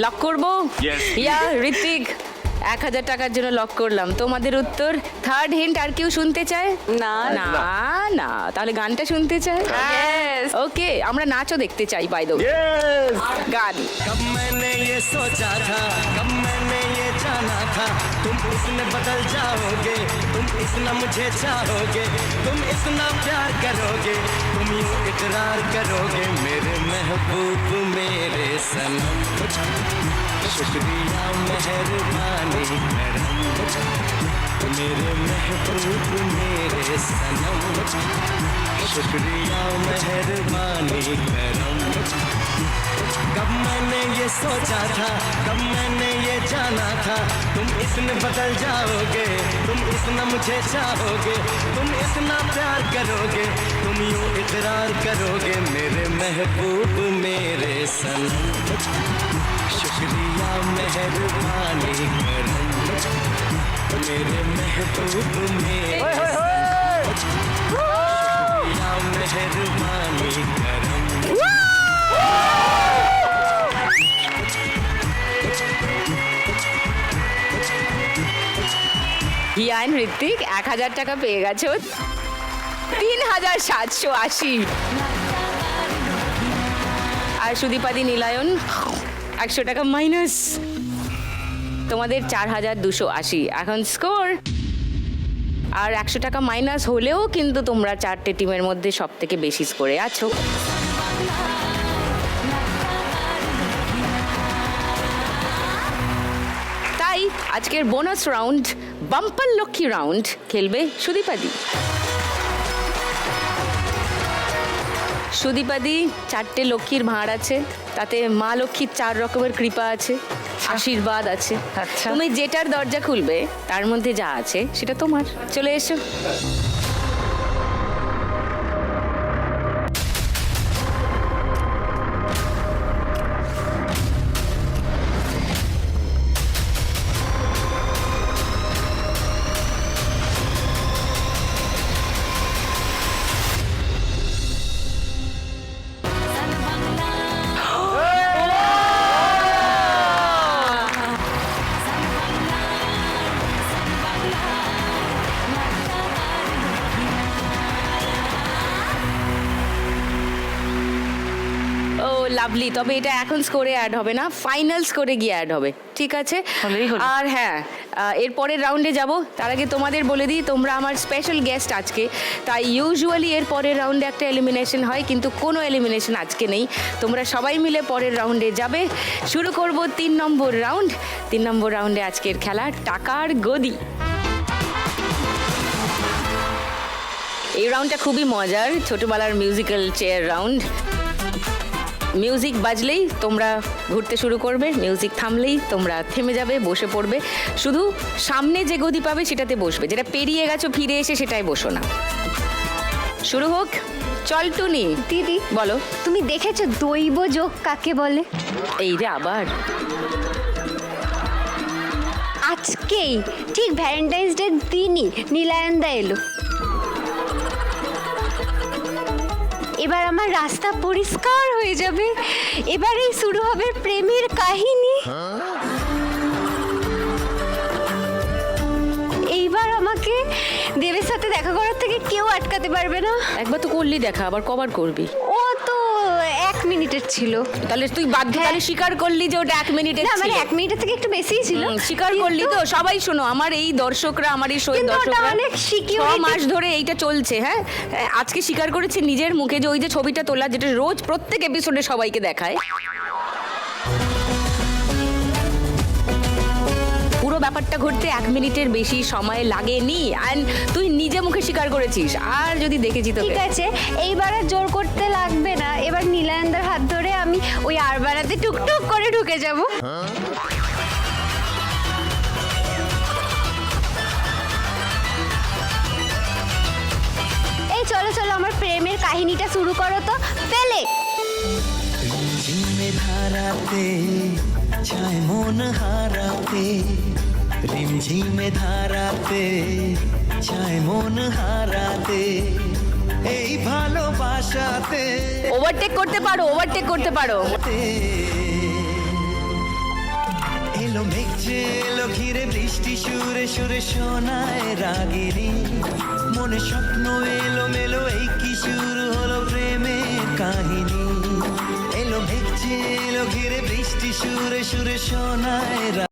Lock করবো? Yes. ইয়া ঋত্বিক 1000 টাকার জন্য লক করলাম। তোমাদের উত্তর থার্ড হিন্ট আর কেউ শুনতে চায়? না না না, তাহলে গানটা শুনতে চায়? Yes. ওকে, আমরা নাচও দেখতে চাই বাই দ্য Yes! গান। कब मैंने ये सोचा था, कब मैंने ये जाना था, तुम इसमें बदल जाओगे, तुम इतना मुझे चाहोगे, तुम इतना प्यार करोगे, तुम यूं इकरार करोगे मेरे महबूब मेरे सनम। शुक्रिया मेहरबानी करम, मेरे महबूब मेरे सनम। शुक्रिया मेहरबानी करम। कब मैंने ये सोचा था, कब मैंने ये जाना था, तुम इसमें बदल जाओगे, तुम इतना मुझे चाहोगे, तुम इतना प्यार करोगे, तुम यूं इकरार करोगे मेरे महबूब मेरे सनम। शुक्रिया मेहरबानी करम, मेरे महबूब मेरे सनम। शुक्रिया मेहरबानी करम। হিয়ান ঋত্বিক 1000 টাকা পেয়ে গেছো, 3780। আর সুদীপাদি নীলায়ন 100 টাকা মাইনাস, তোমাদের 4280। এখন স্কোর আর 100 টাকা মাইনাস হলেও কিন্তু তোমরা 4টে টিমের মধ্যে সব থেকে বেশি স্কোরে আছো। তাই আজকের bonus round bumper Lakshmi round খেলবে সুদীপাদি। সুদীপাদি 4টে লক্ষ্মীর ভাঁড় আছে, তাতে মা লক্ষ্মীর 4 রকমের কৃপা আছে, আশীর্বাদ আছে। আচ্ছা। তুমি যেটার দরজা খুলবে তার মধ্যে যা আছে সেটা তোমার। চলে এসো। লাভলি, তবে এটা এখন স্কোরে অ্যাড হবে না, ফাইনাল স্কোরে গিয়ে অ্যাড হবে, ঠিক আছে? হলেই হলো। আর হ্যাঁ, এর পরের রাউন্ডে যাব, তার আগে তোমাদের বলে দিই তোমরা আমার স্পেশাল গেস্ট আজকে। তাই ইউজুয়ালি এর পরের রাউন্ডে একটা এলিমিনেশন হয়, কিন্তু কোনো এলিমিনেশন আজকে নেই। তোমরা সবাই মিলে পরের রাউন্ডে যাবে। শুরু করব 3 নম্বর রাউন্ড। 3 নম্বর রাউন্ডে আজকের খেলা টাকার গদি। এই রাউন্ডটা খুবই মজার, ছোটবেলার মিউজিক্যাল চেয়ার রাউন্ড। মিউজিক বাজলেই তোমরা ঘুরতে শুরু করবে, মিউজিক থামলেই তোমরা থেমে যাবে, বসে পড়বে। শুধু সামনে যে গদি পাবে সেটাতে বসবে, যেটা পেরিয়ে গেছো ফিরে এসে সেটাই বসো না। শুরু হোক। চল টুনি। দিদি বলো। তুমি দেখেছো দৈব যোগ কাকে বলে? এই রে আবার। আজকেই ঠিক ভ্যালেন্টাইন্স ডে দিনই নীলায়নদা এলো। এবার আমার রাস্তা পরিষ্কার হয়ে যাবে, এবারেই শুরু হবে প্রেমের কাহিনী। এইবার আমাকে দেবের সাথে দেখা করার থেকে কেউ আটকাতে পারবে না। একবার তো করলি দেখা, আবার কবার করবি? ও তো 1 মিনিটের ছিল। তাহলে তুই বাধ্য, তাহলে স্বীকার করলি যে ওটা 1 মিনিটের না মানে ছিল। 1 মিনিটের থেকে একটু বেশিই ছিল। স্বীকার করলি তো? সবাই শোনো, আমার এই দর্শকরা, আমার এই শোয়ের কিন্তু ওটা দর্শকরা অনেক security- 6 মাস ধরে এইটা চলছে। হ্যাঁ, আজকে স্বীকার করেছে নিজের মুখে যে ওই যে ছবিটা তোলা, যেটা রোজ প্রত্যেক এপিসোডে সবাইকে দেখায়। পুরো ব্যাপারটা ঘটতে 1 মিনিটের বেশি সময় লাগেনি, অ্যান্ড তুই নিজে মুখে স্বীকার করেছিস। আর যদি দেখেছি তোকে। ঠিক আছে, এইবার আর জোর করতে লাগবে না। এবার নীলায়নদার হাত ধরে আমি ওই আরবারাতে টুকটুক করে ঢুকে যাব। এই চলো চলো, আমার প্রেমের কাহিনীটা শুরু করো তো। পেলে রিমঝিমে ধারাতে ছায় মন হারাতে, রিমঝিমে ধারাতে ছায় মন হারাতে, এই ভালোবাসাতে ওভারটেক করতে পারো, ওভারটেক করতে পারো। এলো মেঘ যে এলো ঘিরে বৃষ্টি সুরে সুরে শোনায় রাগিনী মনে স্বপ্ন এলো মেলো এই কি শুরু হলো প্রেমের কাহিনী এলো মেঘ যে এলো ঘিরে বৃষ্টি সুরে সুরে শোনায়